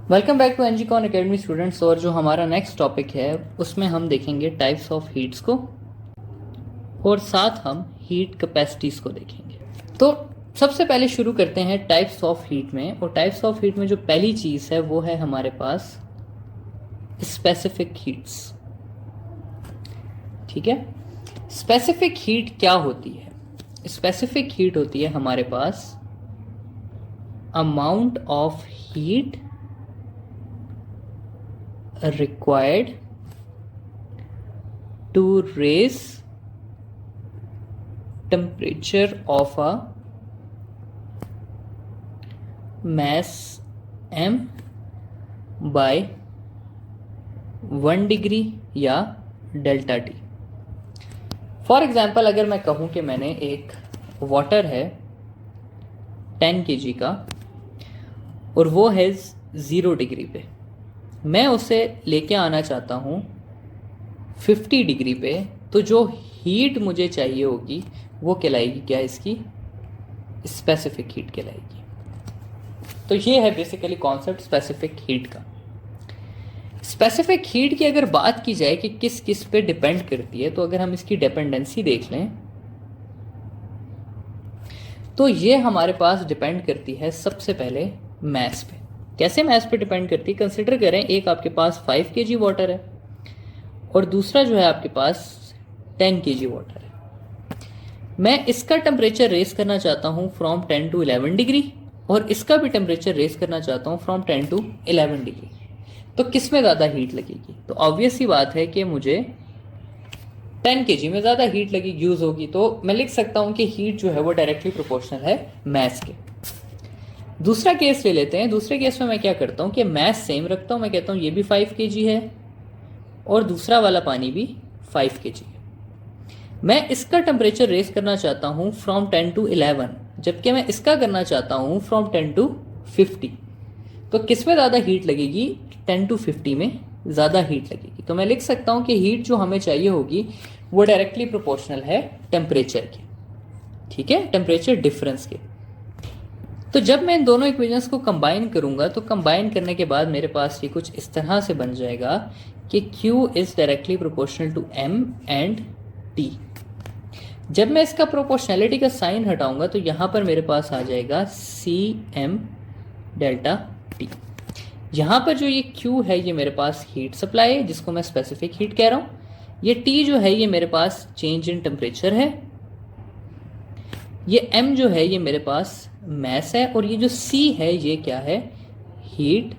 Welcome back to Engicon academy students. और जो हमारा नेक्स्ट टॉपिक है उसमें हम देखेंगे टाइप्स ऑफ हीट्स को और साथ हम हीट कैपेसिटीज़ को देखेंगे। तो सबसे पहले शुरू करते हैं टाइप्स ऑफ हीट में। और टाइप्स ऑफ हीट में जो पहली चीज़ है वो है हमारे पास स्पेसिफिक हीट्स। ठीक है, स्पेसिफिक हीट क्या होती है? स्पेसिफिक हीट होती है हमारे पास amount of heat required to raise temperature of a mass m by 1 degree या डेल्टा टी। फॉर एग्जाम्पल अगर मैं कहूँ कि मैंने एक वाटर है 10 kg का और वो है 0 डिग्री पे, मैं उसे लेके आना चाहता हूँ 50 डिग्री पे, तो जो हीट मुझे चाहिए होगी वो कहलाएगी क्या? इसकी स्पेसिफिक हीट कहलाएगी। तो ये है बेसिकली कॉन्सेप्ट स्पेसिफिक हीट का। स्पेसिफिक हीट की अगर बात की जाए कि किस किस पे डिपेंड करती है, तो अगर हम इसकी डिपेंडेंसी देख लें तो ये हमारे पास डिपेंड करती है सबसे पहले मैस पे। कैसे मैस पे डिपेंड करती है? कंसिडर करें एक आपके पास 5 kg वाटर है और दूसरा जो है आपके पास 10 kg वाटर है। मैं इसका टेम्परेचर रेस करना चाहता हूँ फ्रॉम 10 to 11 डिग्री और इसका भी टेम्परेचर रेस करना चाहता हूँ फ्रॉम 10 to 11 डिग्री। तो किस में ज़्यादा हीट लगेगी? तो ऑब्वियस ही बात है कि मुझे 10 kg में ज़्यादा हीट लगेगी, यूज़ होगी। तो मैं लिख सकता हूँ कि हीट जो है वो डायरेक्टली प्रोपोर्शनल है मैस के। दूसरा केस ले लेते हैं। दूसरे केस में मैं क्या करता हूँ कि मैस सेम रखता हूँ। मैं कहता हूँ ये भी 5 kg है और दूसरा वाला पानी भी 5 kg है। मैं इसका टेम्परेचर रेस करना चाहता हूँ फ्रॉम 10 to 11, जबकि मैं इसका करना चाहता हूँ फ्रॉम 10 to 50। तो किस में ज़्यादा हीट लगेगी? 10 to 50 में ज़्यादा हीट लगेगी। तो मैं लिख सकता हूँ कि हीट जो हमें चाहिए होगी वो डायरेक्टली प्रोपोर्शनल है टेम्परेचर के। ठीक है, टेम्परेचर डिफरेंस के। तो जब मैं इन दोनों इक्वेशंस को कंबाइन करूंगा तो कंबाइन करने के बाद मेरे पास ये कुछ इस तरह से बन जाएगा कि Q is directly proportional to M and T। जब मैं इसका प्रोपोर्शनैलिटी का साइन हटाऊंगा तो यहाँ पर मेरे पास आ जाएगा CM डेल्टा T। यहाँ पर जो ये Q है ये मेरे पास हीट सप्लाई है जिसको मैं स्पेसिफिक हीट कह रहा हूँ। ये T जो है ये मेरे पास चेंज इन टेम्परेचर है। ये M जो है ये मेरे पास मैस है और ये जो C है ये क्या है? हीट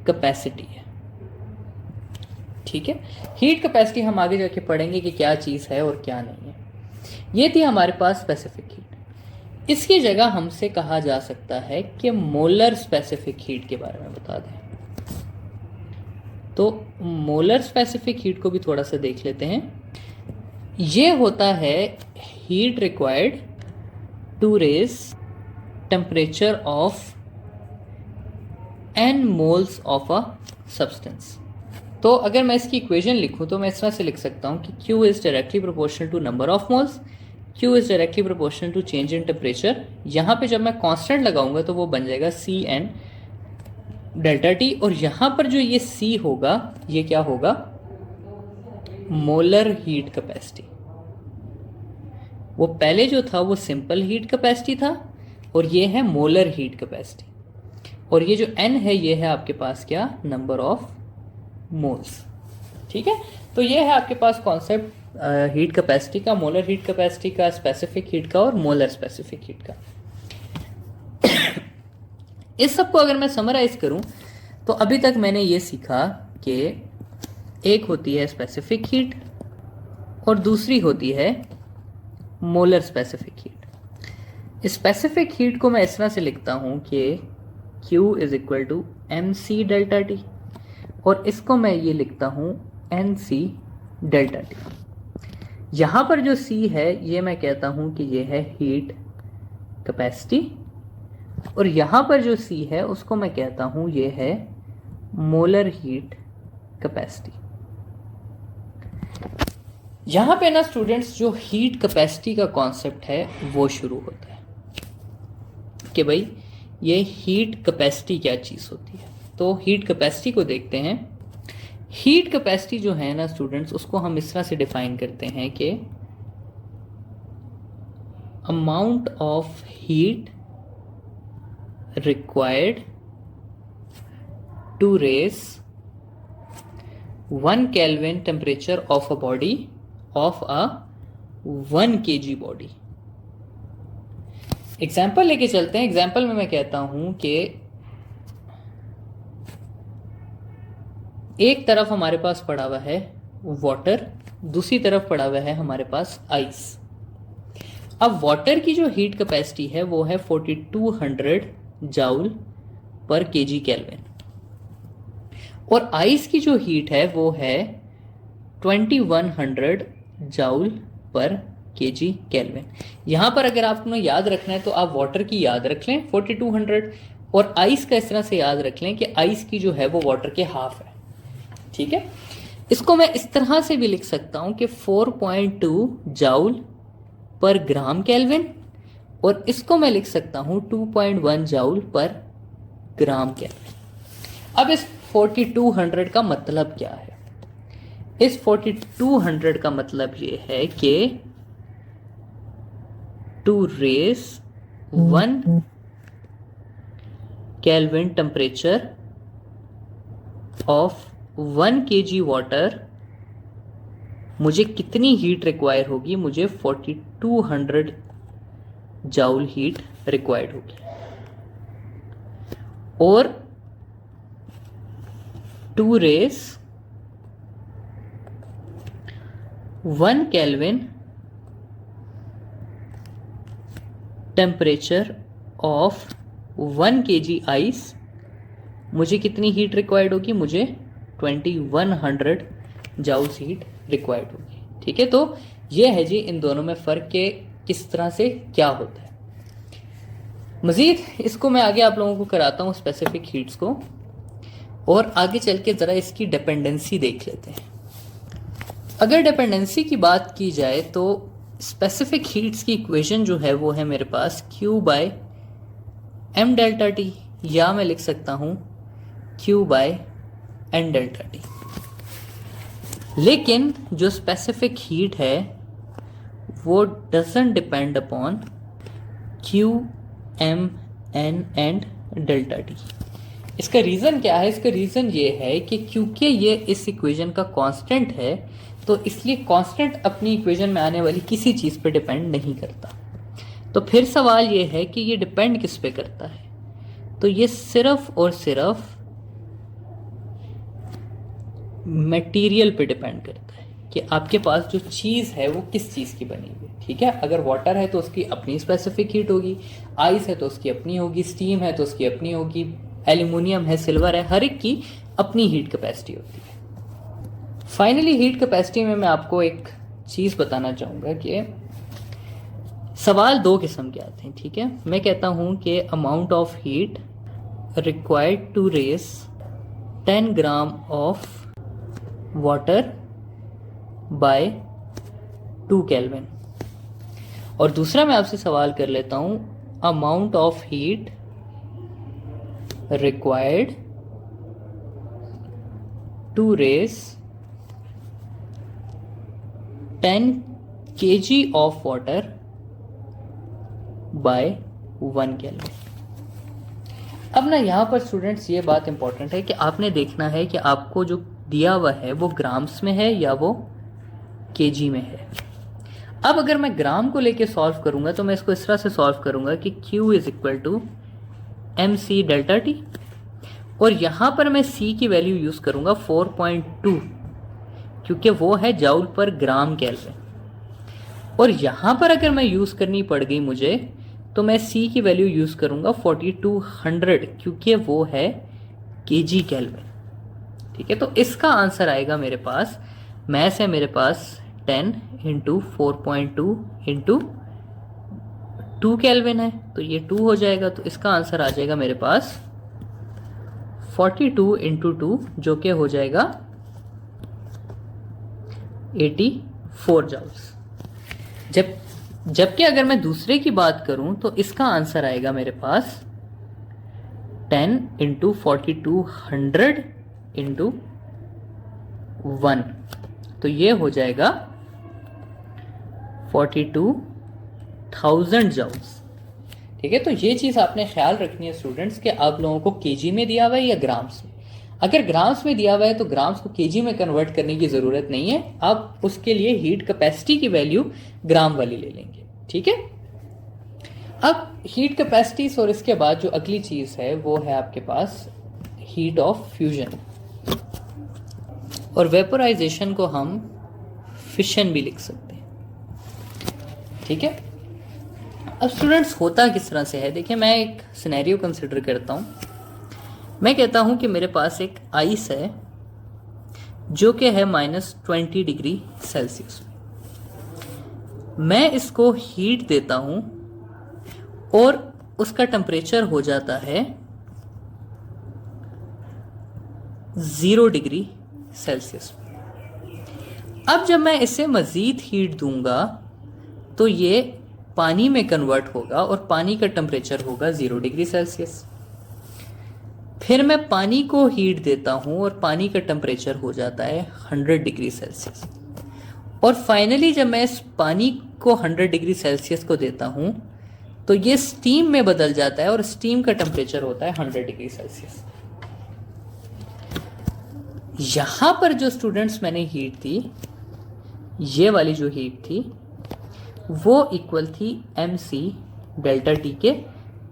कैपेसिटी है। ठीक है, हीट कैपेसिटी हम आगे जाके पढ़ेंगे कि क्या चीज़ है और क्या नहीं है। ये थी हमारे पास स्पेसिफिक हीट। इसकी जगह हमसे कहा जा सकता है कि मोलर स्पेसिफिक हीट के बारे में बता दें। तो मोलर स्पेसिफिक हीट को भी थोड़ा सा देख लेते हैं। ये होता है heat required to raise temperature of n moles of a substance। तो अगर मैं इसकी इक्वेशन लिखूं तो मैं इस तरह से लिख सकता हूं कि Q is directly proportional to number of moles, Q is directly proportional to change in temperature। यहाँ पे जब मैं कांस्टेंट लगाऊंगा तो वो बन जाएगा Cn डेल्टा टी। और यहाँ पर जो ये C होगा ये क्या होगा? Molar heat capacity. वो पहले जो था वो सिंपल हीट कैपेसिटी था और ये है मोलर हीट कैपेसिटी। और ये जो N है ये है आपके पास क्या? Number of moles. ठीक है, तो ये है आपके पास कॉन्सेप्ट हीट कैपेसिटी का, मोलर हीट कैपेसिटी का, स्पेसिफिक हीट का और मोलर स्पेसिफिक हीट का। इस सब को अगर मैं समराइज करूं तो अभी तक मैंने ये सीखा कि एक होती है स्पेसिफिक हीट और दूसरी होती है molar specific heat. Specific heat को मैं इस तरह से लिखता हूँ कि Q is equal to MC delta T और इसको मैं ये लिखता हूँ NC डेल्टा टी। यहाँ पर जो C है ये मैं कहता हूँ कि ये है हीट कैपेसिटी और यहाँ पर जो C है उसको मैं कहता हूँ ये है मोलर हीट कैपेसिटी। यहाँ पे ना स्टूडेंट्स जो हीट कैपेसिटी का कॉन्सेप्ट है वो शुरू होता है कि भाई ये हीट कैपेसिटी क्या चीज़ होती है। तो हीट कैपेसिटी को देखते हैं। हीट कैपेसिटी जो है ना स्टूडेंट्स, उसको हम इस तरह से डिफाइन करते हैं कि amount of heat required to raise 1 kelvin temperature of a body of a 1 kg body. Example लेके चलते हैं। एग्जाम्पल में मैं कहता हूं कि एक तरफ हमारे पास पड़ा हुआ है वाटर, दूसरी तरफ पड़ा हुआ है हमारे पास आइस। अब वाटर की जो हीट कैपेसिटी है वो है 4200 जाउल पर केजी केल्विन, और आइस की जो हीट है वो है 2100 जाउल पर केजी केल्विन। यहां पर अगर आपको याद रखना है तो आप वाटर की याद रख लें 4200, और आइस का इस तरह से याद रख लें कि आइस की जो है वो वाटर के हाफ है। ठीक है, इसको मैं इस तरह से भी लिख सकता हूं कि 4.2 जाउल पर ग्राम केल्विन, और इसको मैं लिख सकता हूं 2.1 जाउल पर ग्राम केल्विन। अब इस 4200 का मतलब क्या है? इस 4200 का मतलब ये है कि to raise 1 kelvin temperature of 1 kg water मुझे कितनी हीट रिक्वायर होगी? मुझे 4200 जाउल हीट रिक्वायर्ड होगी। और to raise 1 kelvin temperature of 1 kg ice मुझे कितनी हीट रिक्वायर्ड होगी? मुझे 2100 जाउल्स हीट रिक्वायर्ड होगी। ठीक है, तो ये है जी इन दोनों में फ़र्क के किस तरह से क्या होता है। मज़ीद इसको मैं आगे आप लोगों को कराता हूँ स्पेसिफिक हीट्स को, और आगे चल के ज़रा इसकी डिपेंडेंसी देख लेते हैं। अगर डिपेंडेंसी की बात की जाए तो स्पेसिफिक हीट्स की इक्वेशन जो है वो है मेरे पास Q by m delta T, या मैं लिख सकता हूँ Q by n delta T. लेकिन जो स्पेसिफिक हीट है वो doesn't depend upon Q, M, N and delta T. इसका रीज़न क्या है? इसका रीज़न ये है कि क्योंकि ये इस इक्वेशन का कांस्टेंट है, तो इसलिए कांस्टेंट अपनी इक्वेशन में आने वाली किसी चीज़ पे डिपेंड नहीं करता। तो फिर सवाल ये है कि ये डिपेंड किस पे करता है? तो ये सिर्फ और सिर्फ मटेरियल पे डिपेंड करता है कि आपके पास जो चीज़ है वो किस चीज़ की बनी हुई है। ठीक है, अगर वाटर है तो उसकी अपनी स्पेसिफिक हीट होगी, आइस है तो उसकी अपनी होगी, स्टीम है तो उसकी अपनी होगी, एल्यूमिनियम है, सिल्वर है, हर एक की अपनी हीट कैपेसिटी होती है। फाइनली हीट कैपेसिटी में मैं आपको एक चीज़ बताना चाहूँगा कि सवाल दो किस्म के आते हैं। ठीक है, मैं कहता हूँ कि amount of heat required to raise 10 gram of water by 2 kelvin, और दूसरा मैं आपसे सवाल कर लेता हूं amount of heat required to raise 10 kg of water by 1 kelvin. अब ना यहाँ पर स्टूडेंट्स ये बात इंपॉर्टेंट है कि आपने देखना है कि आपको जो दिया हुआ है वो ग्राम्स में है या वो केजी में है। अब अगर मैं ग्राम को लेके सॉल्व करूंगा तो मैं इसको इस तरह से सॉल्व करूंगा कि Q is equal to M C delta T, और यहाँ पर मैं C की वैल्यू यूज़ करूंगा 4.2, क्योंकि वो है जाउल पर ग्राम केल्विन। और यहाँ पर अगर मैं यूज़ करनी पड़ गई मुझे, तो मैं C की वैल्यू यूज़ करूंगा 4200, क्योंकि वो है केजी केल्विन। ठीक है, तो इसका आंसर आएगा मेरे पास, मैथ है मेरे पास 10 इंटू 4.2 इंटू 2 केल्विन है, तो ये 2 हो जाएगा। तो इसका आंसर आ जाएगा मेरे पास 42 इंटू 2, जो कि हो जाएगा 84 जाउल्स। जबकि अगर मैं दूसरे की बात करूं तो इसका आंसर आएगा मेरे पास 10 इंटू 4200 इंटू 1, तो ये हो जाएगा 42,000 जूल्स। ठीक है, तो ये चीज़ आपने ख्याल रखनी है स्टूडेंट्स कि आप लोगों को केजी में दिया हुआ है या ग्राम्स में। अगर ग्राम्स में दिया हुआ है तो ग्राम्स को केजी में कन्वर्ट करने की ज़रूरत नहीं है, आप उसके लिए हीट कैपेसिटी की वैल्यू ग्राम वाली ले लेंगे। ठीक है, अब हीट कैपेसिटीज और इसके बाद जो अगली चीज़ है वो है आपके पास हीट ऑफ फ्यूजन, और वेपोराइजेशन को हम फिशन भी लिख सकते हैं। ठीक है, अब स्टूडेंट्स होता किस तरह से है, देखिए मैं एक सिनेरियो कंसिडर करता हूँ। मैं कहता हूँ कि मेरे पास एक आइस है जो कि है -20 डिग्री सेल्सियस। मैं इसको हीट देता हूँ और उसका टेम्परेचर हो जाता है 0 डिग्री सेल्सियस। अब जब मैं इसे मज़ीद हीट दूंगा तो ये पानी में कन्वर्ट होगा और पानी का टेम्परेचर होगा 0 डिग्री सेल्सियस। फिर मैं पानी को हीट देता हूँ और पानी का टेम्परेचर हो जाता है 100 डिग्री सेल्सियस। और फाइनली जब मैं इस पानी को 100 डिग्री सेल्सियस को देता हूँ तो ये स्टीम में बदल जाता है और स्टीम का टेम्परेचर होता है 100 डिग्री सेल्सियस। यहाँ पर जो स्टूडेंट्स मैंने हीट दी, ये वाली जो हीट थी वो इक्वल थी mc डेल्टा टी के,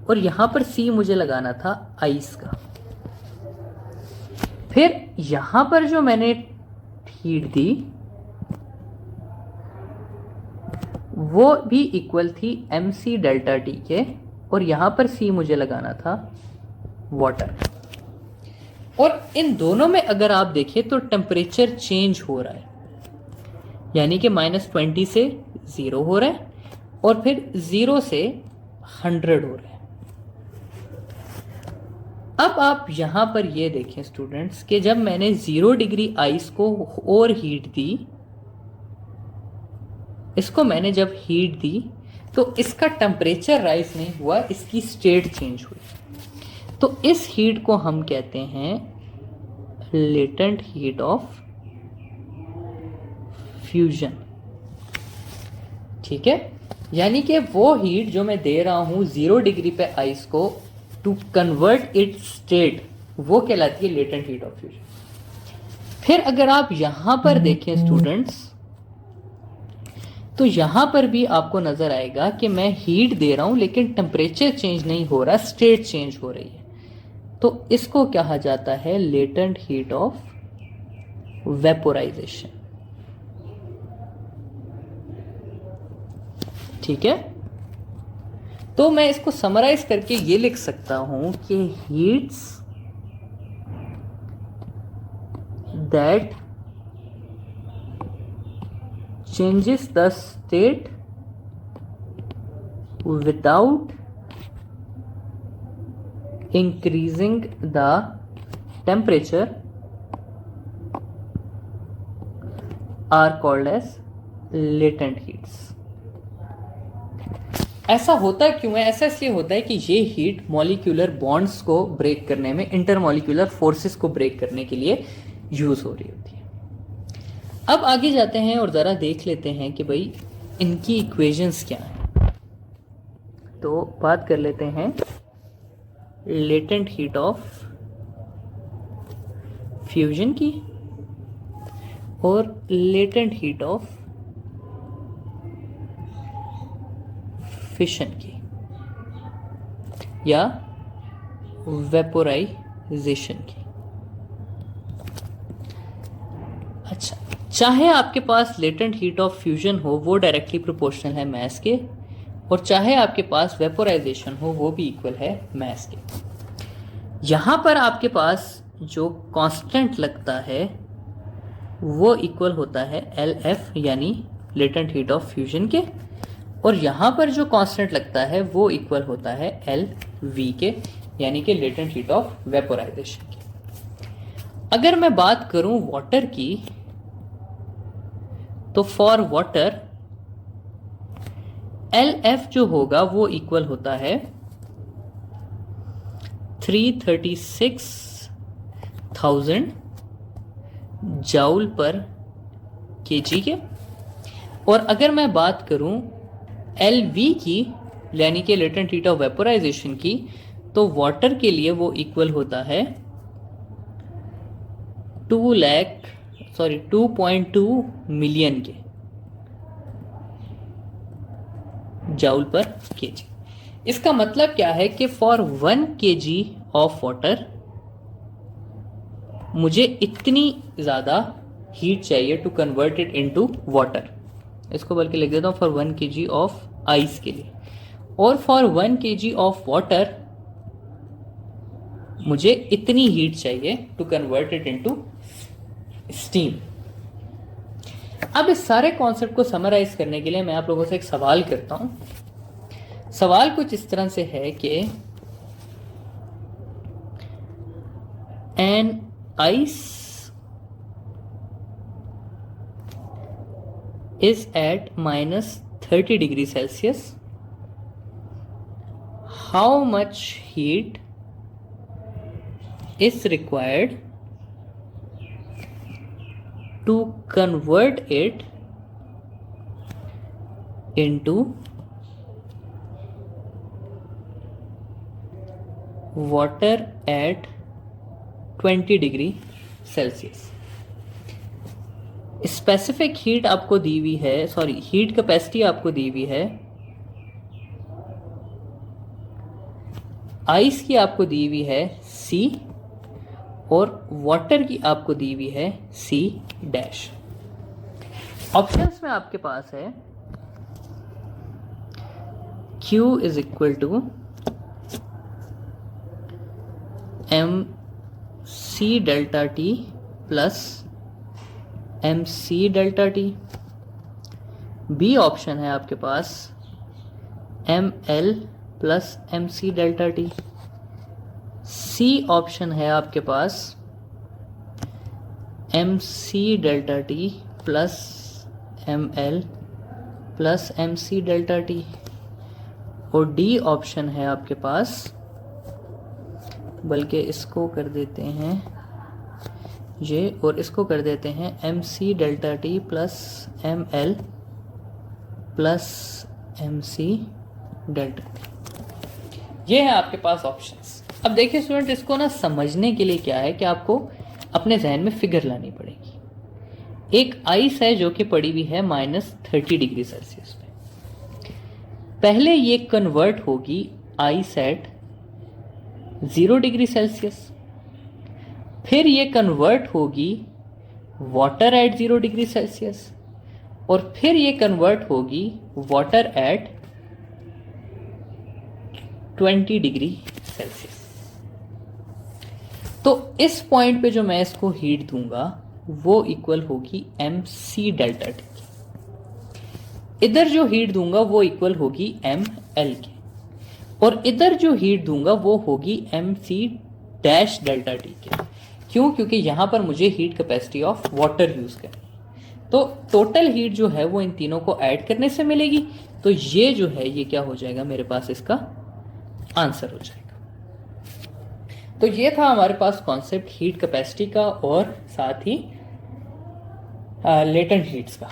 और यहाँ पर c मुझे लगाना था आइस का। फिर यहाँ पर जो मैंने हीट दी वो भी इक्वल थी mc डेल्टा टी के, और यहाँ पर c मुझे लगाना था वाटर। और इन दोनों में अगर आप देखें तो टेम्परेचर चेंज हो रहा है, यानी कि -20 से 0 हो रहा है और फिर 0 से 100 हो रहा है। अब आप यहां पर ये देखें स्टूडेंट्स कि जब मैंने 0 डिग्री आइस को और हीट दी, इसको मैंने जब हीट दी तो इसका टेम्परेचर राइज नहीं हुआ, इसकी स्टेट चेंज हुई। तो इस हीट को हम कहते हैं लेटेंट हीट ऑफ फ्यूजन। ठीक है, यानी कि वो हीट जो मैं दे रहा हूं 0 डिग्री पे आइस को टू कन्वर्ट इट्स स्टेट, वो कहलाती है लेटेंट हीट ऑफ फ्यूजन। फिर अगर आप यहां पर देखें स्टूडेंट्स तो यहां पर भी आपको नजर आएगा कि मैं हीट दे रहा हूं लेकिन टेम्परेचर चेंज नहीं हो रहा, स्टेट चेंज हो रही है। तो इसको कहा जाता है लेटेंट हीट ऑफ वेपोराइजेशन। ठीक है, तो मैं इसको समराइज करके ये लिख सकता हूं कि heats that changes the state without increasing the temperature are called as latent heats। ऐसा होता क्यों है? ऐसा इसलिए होता है कि ये हीट मॉलिक्यूलर बॉन्ड्स को ब्रेक करने में, इंटरमॉलिक्यूलर फोर्सेस को ब्रेक करने के लिए यूज हो रही होती है। अब आगे जाते हैं और ज़रा देख लेते हैं कि भाई इनकी इक्वेशंस क्या हैं। तो बात कर लेते हैं लेटेंट हीट ऑफ फ्यूजन की और लेटेंट हीट ऑफ फिशन की या वेपोराइजेशन की। अच्छा, चाहे आपके पास लेटेंट हीट ऑफ फ्यूजन हो वो डायरेक्टली प्रोपोर्शनल है मास के, और चाहे आपके पास वेपोराइजेशन हो वो भी इक्वल है मास के। यहाँ पर आपके पास जो कांस्टेंट लगता है वो इक्वल होता है LF यानी लेटेंट हीट ऑफ फ्यूजन के, और यहाँ पर जो कांस्टेंट लगता है वो इक्वल होता है LV के यानी कि लेटेंट हीट ऑफ वेपोराइजेशन की। अगर मैं बात करूं वाटर की तो फॉर वाटर LF जो होगा वो इक्वल होता है 336,000 जाउल पर केजी के। और अगर मैं बात करूं LV की, यानी कि लेटेंट हीट ऑफ वेपोराइजेशन की, तो वाटर के लिए वो इक्वल होता है 2.2 मिलियन के जाउल पर केजी। इसका मतलब क्या है कि फॉर 1 kg ऑफ वाटर मुझे इतनी ज़्यादा हीट चाहिए to convert it into water. इसको बल्कि लिख देता हूँ फॉर 1 kg ऑफ आइस के लिए, और फॉर 1 kg ऑफ वाटर मुझे इतनी हीट चाहिए to convert it into steam. अब इस सारे कॉन्सेप्ट को समराइज करने के लिए मैं आप लोगों से एक सवाल करता हूं। सवाल कुछ इस तरह से है कि an ice is at -30 degree Celsius, how much heat is required to convert it into water at 20 degree Celsius? Specific heat आपको दी हुई है, सॉरी हीट कैपेसिटी आपको दी हुई है, आइस की आपको दी हुई है C, और वाटर की आपको दी हुई है C डैश। ऑप्शंस में आपके पास है Q is equal to MC delta T plus MC delta T। B option है आपके पास ML plus MC delta T। C option है आपके पास MC delta T plus ML plus MC delta T। और डी ऑप्शन है आपके पास, बल्कि इसको कर देते हैं ये और इसको कर देते हैं MC delta T plus ML plus MC delta T। ये है आपके पास ऑप्शंस। अब देखिए स्टूडेंट, इसको ना समझने के लिए क्या है कि आपको अपने जहन में फिगर लानी पड़ेगी। एक आइस है जो कि पड़ी हुई है -30 डिग्री सेल्सियस पे। पहले ये कन्वर्ट होगी आइस एट 0 डिग्री सेल्सियस, फिर ये कन्वर्ट होगी वाटर एट 0 डिग्री सेल्सियस, और फिर ये कन्वर्ट होगी वाटर एट 20 डिग्री सेल्सियस। तो इस पॉइंट पे जो मैं इसको हीट दूंगा वो इक्वल होगी MC डेल्टा T की। इधर जो हीट दूंगा वो इक्वल होगी ML के, और इधर जो हीट दूंगा वो होगी MC डैश डेल्टा T के। क्यों? क्योंकि यहां पर मुझे heat capacity of water use करनी है। तो टोटल हीट जो है वो इन तीनों को ऐड करने से मिलेगी। तो ये जो है ये क्या हो जाएगा, मेरे पास इसका आंसर हो जाएगा। तो ये था हमारे पास कॉन्सेप्ट हीट कैपेसिटी का और साथ ही लेटेंट हीट्स का।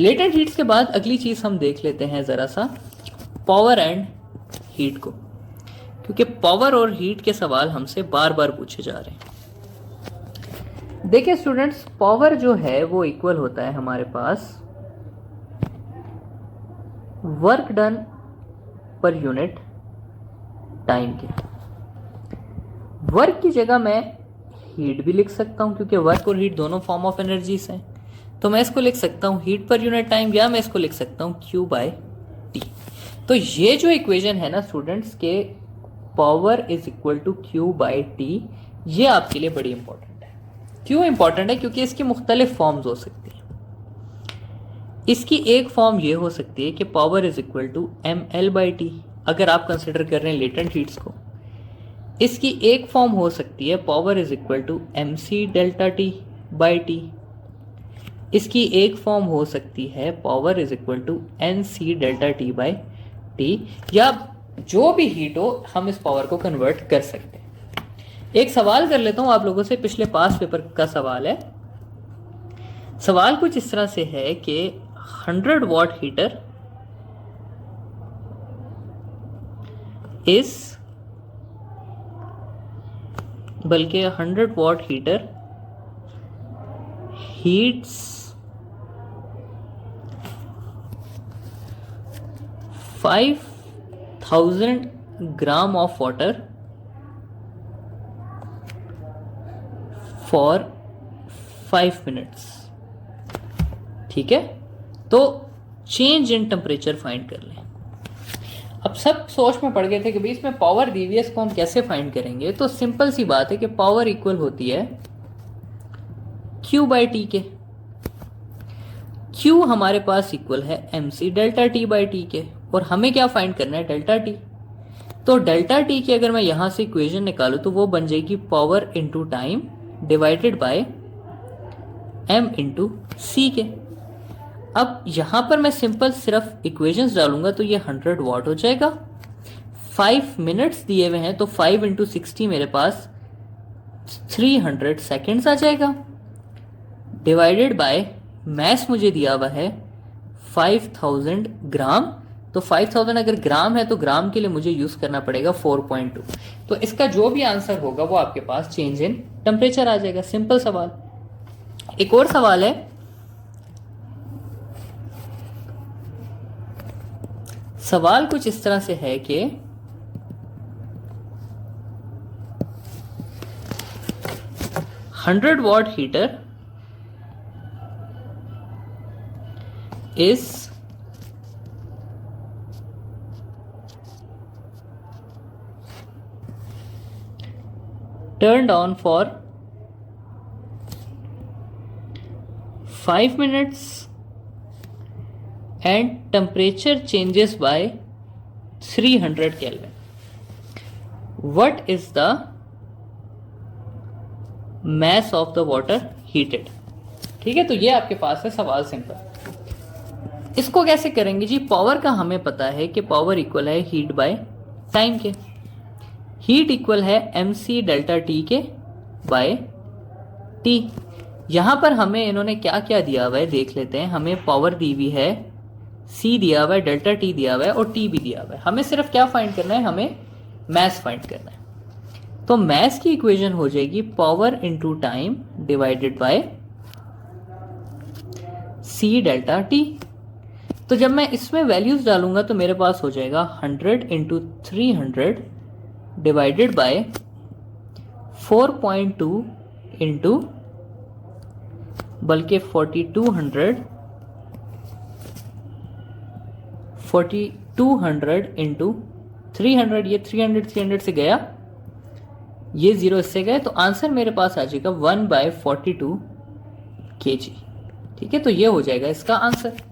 लेटेंट हीट्स के बाद अगली चीज हम देख लेते हैं जरा सा पावर एंड हीट को, क्योंकि पावर और हीट के सवाल हमसे बार बार पूछे जा रहे हैं। देखिए स्टूडेंट्स, पावर जो है वो इक्वल होता है हमारे पास work done per unit time के। वर्क की जगह मैं हीट भी लिख सकता हूं, क्योंकि वर्क और हीट दोनों फॉर्म ऑफ एनर्जीज हैं। तो मैं इसको लिख सकता हूं हीट पर यूनिट टाइम, या मैं इसको लिख सकता हूं Q/T। तो ये जो इक्वेशन है ना स्टूडेंट्स के power is equal to Q/T, ये आपके लिए बड़ी इंपॉर्टेंट है। क्यों इंपॉर्टेंट है? क्योंकि इसकी मुख्तलिफ फॉर्म्स हो सकती है। इसकी एक फॉर्म ये हो सकती है कि power is equal to ML/T, अगर आप कंसिडर कर रहे हैं लेटेंट हीट्स को। इसकी एक फॉर्म हो सकती है power is equal to MC delta T/T। इसकी एक फॉर्म हो सकती है power is equal to NC delta T/T, या जो भी हीट हो हम इस पावर को कन्वर्ट कर सकते हैं। एक सवाल कर लेता हूं आप लोगों से, पिछले पास पेपर का सवाल है। सवाल कुछ इस तरह से है कि 100 वॉट हीटर इस बल्कि 100 what heater heats 5000 gram of water for 5 minutes. ठीक है, तो चेंज इन टेम्परेचर फाइंड कर लें। अब सब सोच में पड़ गए थे कि भाई इसमें पावर दी हुई है, इसको हम कैसे फाइंड करेंगे। तो सिंपल सी बात है कि पावर इक्वल होती है Q बाई टी के। Q हमारे पास इक्वल है MC delta T by T के, और हमें क्या फाइंड करना है, डेल्टा T। तो डेल्टा T की अगर मैं यहां से इक्वेशन निकालूं तो वो बन जाएगी power into time divided by M into C के। अब यहां पर मैं सिंपल सिर्फ इक्वेशंस डालूंगा तो ये 100 वॉट हो जाएगा। 5 मिनट्स दिए हुए हैं तो 5 इंटू 60 मेरे पास 300 सेकेंड्स आ जाएगा, डिवाइडेड बाय मैस मुझे दिया हुआ है 5000 ग्राम। तो 5000 अगर ग्राम है तो ग्राम के लिए मुझे यूज करना पड़ेगा 4.2। तो इसका जो भी आंसर होगा वो आपके पास चेंज इन टेम्परेचर आ जाएगा। सिंपल सवाल। एक और सवाल है, सवाल कुछ इस तरह से है कि 100 what heater is turned on for 5 minutes and temperature changes by 300 Kelvin. What is the mass of the water heated? ठीक है, तो ये आपके पास है सवाल सिंपल। इसको कैसे करेंगे जी, पावर का हमें पता है कि पावर इक्वल है हीट बाय टाइम के। हीट इक्वल है MC डेल्टा T के बाय T। यहां पर हमें इन्होंने क्या क्या दिया हुआ है देख लेते हैं। हमें पावर दी हुई है, C दिया हुआ है, डेल्टा T दिया हुआ है और T भी दिया हुआ है। हमें सिर्फ क्या फाइंड करना है, हमें मैस फाइंड करना है। तो मैस की इक्वेशन हो जाएगी power into time divided by C delta T। तो जब मैं इसमें वैल्यूज डालूंगा तो मेरे पास हो जाएगा 100 इंटू 300 डिवाइडेड बाय 4.2 इंटू बल्कि 4200 इंटू 300। ये 300 से गया, ये 0 इससे गए, तो आंसर मेरे पास आ जाएगा 1/42 kg। ठीक है, तो ये हो जाएगा इसका आंसर।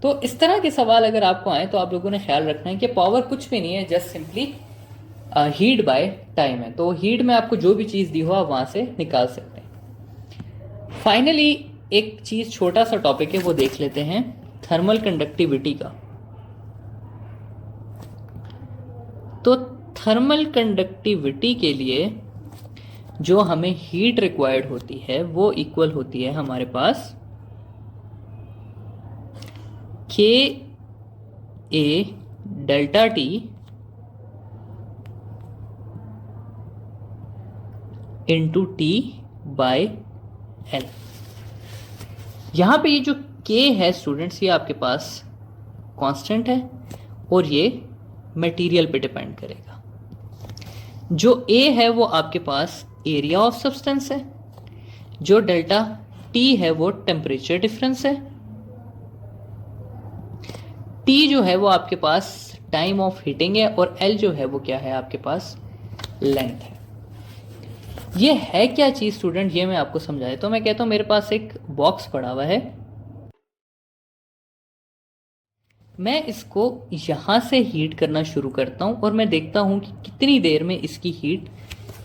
तो इस तरह के सवाल अगर आपको आए तो आप लोगों ने ख्याल रखना है कि पावर कुछ भी नहीं है, just simply heat by time है। तो हीट में आपको जो भी चीज़ दी हो आप वहाँ से निकाल सकते हैं। फाइनली एक चीज़, छोटा सा टॉपिक है, वो देख लेते हैं थर्मल कंडक्टिविटी का। तो थर्मल कंडक्टिविटी के लिए जो हमें हीट रिक्वायर्ड होती है वो इक्वल होती है हमारे पास K A delta T into T by L। यहां पे ये जो K है स्टूडेंट्स, ये आपके पास कांस्टेंट है और ये मटेरियल पे डिपेंड करेगा। जो A है वो आपके पास एरिया ऑफ सब्सटेंस है, जो डेल्टा T है वो टेम्परेचर डिफरेंस है, T जो है वो आपके पास टाइम ऑफ हीटिंग है और L जो है वो क्या है आपके पास लेंथ है। ये है क्या चीज स्टूडेंट, ये मैं आपको समझाया। तो मैं कहता हूं मेरे पास एक बॉक्स पड़ा हुआ है, मैं इसको यहां से हीट करना शुरू करता हूं और मैं देखता हूं कि कितनी देर में इसकी हीट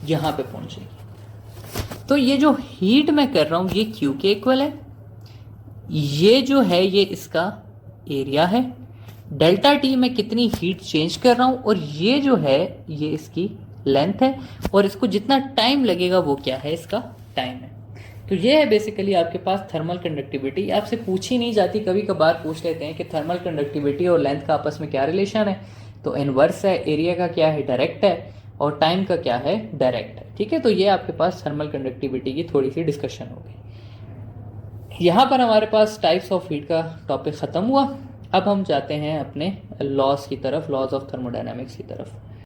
यहां पे पहुंचेगी। तो ये जो हीट मैं कर रहा हूं ये Q के इक्वल है। ये जो है ये इसका एरिया है, डेल्टा टी मैं कितनी हीट चेंज कर रहा हूँ, और ये जो है ये इसकी लेंथ है, और इसको जितना टाइम लगेगा वो क्या है, इसका टाइम है। तो ये है बेसिकली आपके पास थर्मल कंडक्टिविटी। आपसे पूछी नहीं जाती, कभी कभार पूछ लेते हैं कि थर्मल कंडक्टिविटी और लेंथ का आपस में क्या रिलेशन है, तो इनवर्स है, एरिया का क्या है, डायरेक्ट है, और टाइम का क्या है, डायरेक्ट है। ठीक है, तो ये आपके पास थर्मल कंडक्टिविटी की थोड़ी सी डिस्कशन हो गई। यहाँ पर हमारे पास टाइप्स ऑफ हीट का टॉपिक ख़त्म हुआ। अब हम जाते हैं अपने लॉज की तरफ, लॉज ऑफ थर्मोडायनामिक्स की तरफ।